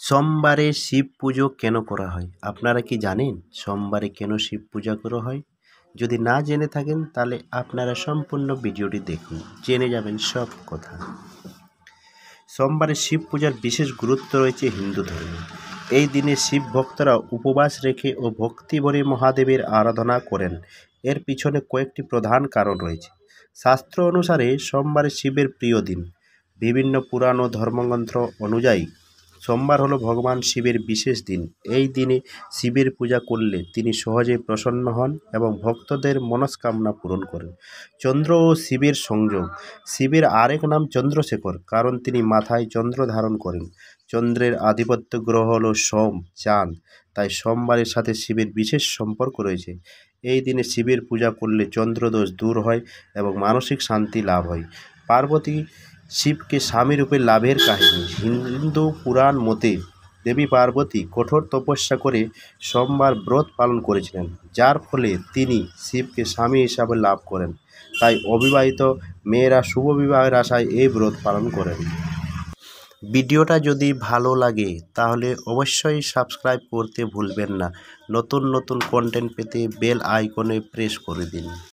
সোমবারে শিব পুজো কেন করা হয়? আপনারা কি জানেন সোমবারে কেন শিব পূজা করা হয়? যদি না জেনে থাকেন তাহলে আপনারা সম্পূর্ণ ভিডিওটি দেখুন, জেনে যাবেন সব কথা। সোমবারে শিব পূজার বিশেষ গুরুত্ব রয়েছে হিন্দু ধর্মে। এই দিনে শিব ভক্তরা উপবাস রেখে ও ভক্তি ভরে মহাদেবের আরাধনা করেন। এর পিছনে কয়েকটি প্রধান কারণ রয়েছে। শাস্ত্র অনুসারে সোমবারে শিবের প্রিয় দিন। বিভিন্ন পুরাণ ও ধর্মগ্রন্থ অনুযায়ী সোমবার হলো ভগবান শিবের বিশেষ দিন। এই দিনে শিবের পূজা করলে তিনি সহজেই প্রসন্ন হন এবং ভক্তদের মনস্কামনা পূরণ করেন। চন্দ্র ও শিবের সংযোগ। শিবের আরেক নাম চন্দ্রশেখর, কারণ তিনি মাথায় চন্দ্র ধারণ করেন। চন্দ্রের আধিপত্য গ্রহ হলো সোম, চাঁদ, তাই সোমবারের সাথে শিবের বিশেষ সম্পর্ক রয়েছে। এই দিনে শিবের পূজা করলে চন্দ্রদোষ দূর হয় এবং মানসিক শান্তি লাভ হয়। পার্বতী শিবকে স্বামীরূপে লাভের কাহিনী। হিন্দু পুরাণ মতে দেবী পার্বতী কঠোর তপস্যা করে সোমবার ব্রত পালন করেছিলেন, যার ফলে তিনি শিবকে স্বামী হিসাবে লাভ করেন। তাই অবিবাহিত মেয়েরা শুভ বিবাহের আশায় এই ব্রত পালন করেন। ভিডিওটা যদি ভালো লাগে তাহলে অবশ্যই সাবস্ক্রাইব করতে ভুলবেন না। নতুন নতুন কন্টেন্ট পেতে বেল আইকনে প্রেস করে দিন।